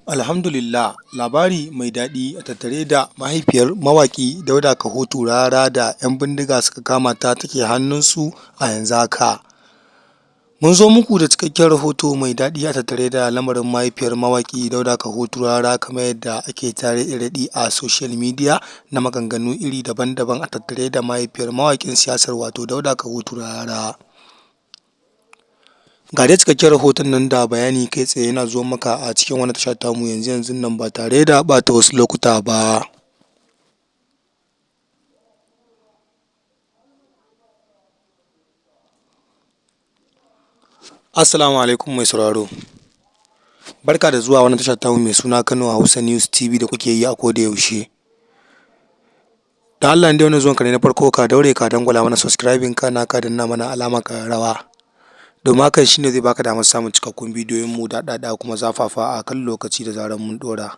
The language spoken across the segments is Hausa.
Alhamdulillah, labari mai daɗi a tattare da mahaifiyar mawaƙi Dauda Kahutu Rarara da 'yan bindiga suka kama ta take hannunsu a yanzu haka. Mun zo muku da cikakken rahoto mai daɗi a tattare da lamarin mahaifiyar mawaƙi Dauda Kahutu Rarara kamar yadda ake tare raɗi a social media na maganganu iri daban-daban a tattare da mahaifiyar mawaƙin siyasar wato Dauda Kahutu Rarara. Ga dai cikakken rahoton nan da bayani kai tsaye yana zo maka a cikin wani tasha tamu yanzu nan ba tare da ɓata wasu lokuta ba. Assalamu alaikum mai sauraro. Barka da zuwa wannan tasha tamu mai suna Kano Hausa News TV da kuke yi a koda yaushe. Da Allah in dai wannan zuwan ka ne na farko ka daure ka dangwala mana subscribing kana ka danna mana alama ƙararrawa. Domin hakan shine zai baka damar samun cikakkun bidiyoyin mu daɗaɗa kuma zafafa a kan lokaci da zarar mun ɗora.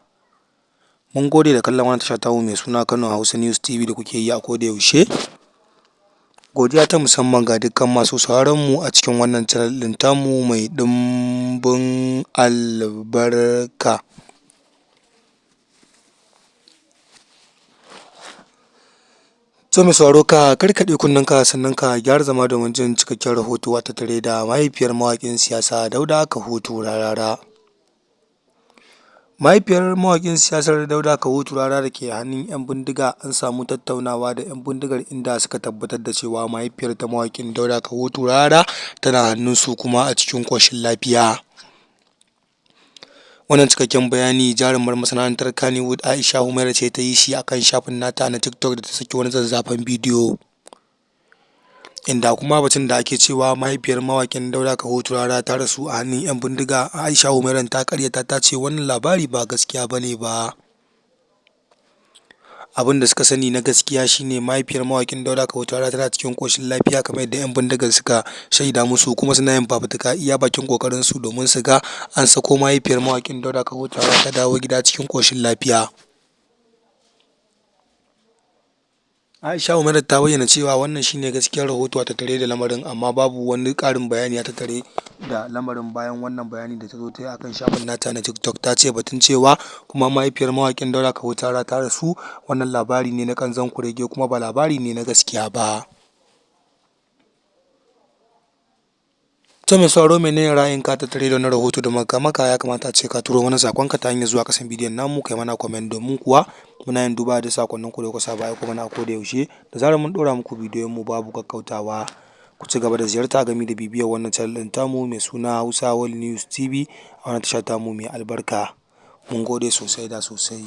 Mun gode da kallon wannan tasha tamu mai suna Kano Hausa News TV da kuke yi a koda yaushe. Godiya ta musamman ga dukkan masu sauraron mu a cikin wannan channel ɗin tamu mai ɗimbin albarka. So mai sauraro ka karkaɗe kunnenka sannan ka gyara zama domin jin cikakken rahoto a tattare da mahaifiyar mawaƙin siyasa Dauda Kahutu Rarara. Mahaifiyar mawaƙin siyasar Dauda Kahutu Rarara da ke hannun 'yan bindiga an samu tattaunawa da 'yan bindigar inda suka tabbatar da cewa mahaifiyar ta mawaƙin Dauda Kahutu Rarara tana hannunsu kuma a cikin koshin lafiya. Wannan cikakken bayani jarumar masana'antar Kannywood Aisha Humaira ce ta yi shi akan shafin nata na TikTok da ta saki wani zazzafan bidiyo. Inda kuma batun da ake cewa mahaifiyar mawaƙin Dauda Kahutu Rarara ta rasu a hannun 'yan bindiga Aisha Humaira ta karyata ta ce wannan labari ba gaskiya bane ba. Abin da suka sani na gaskiya shine mahaifiyar mawaƙin Dauda Kahutu Rarara tana cikin koshin lafiya kamar yadda 'yan bindigar suka shaida musu kuma suna yin fafutuka iya bakin kokarin su domin su ga an sako mahaifiyar mawaƙin Dauda Kahutu Rarara ta dawo gida cikin koshin lafiya. Aisha Humaira ta bayyana cewa wannan shine gaskiyar rahoto a tattare da lamarin amma babu wani ƙarin bayani a tattare da lamarin bayan wannan bayani da ta zo ta yi akan shafin nata na TikTok. Ta ce batun cewa kuma mahaifiyar mawaƙin Dauda Kahutu Rarara ta rasu wannan labari ne na ƙanzon kurege kuma ba labari ne na gaskiya ba. To mai sauraro menene ra'ayinka tattare da wannan rahoto da muka maka? Ya kamata a ce ka turo mana sakonka ta hanyar zuwa ƙasan bidiyon namu kai mana comment domin kuwa muna yin duba da sakonninku da kuka saba aiko mana a koda yaushe da zarar mun ɗora muku bidiyon mu babu kakkautawa. Ku ci gaba da ziyarta gami da bibiyar wannan channel ɗin tamu mai suna Hausa World News TV a wannan tasha tamu mai albarka. Mun gode sosai da sosai.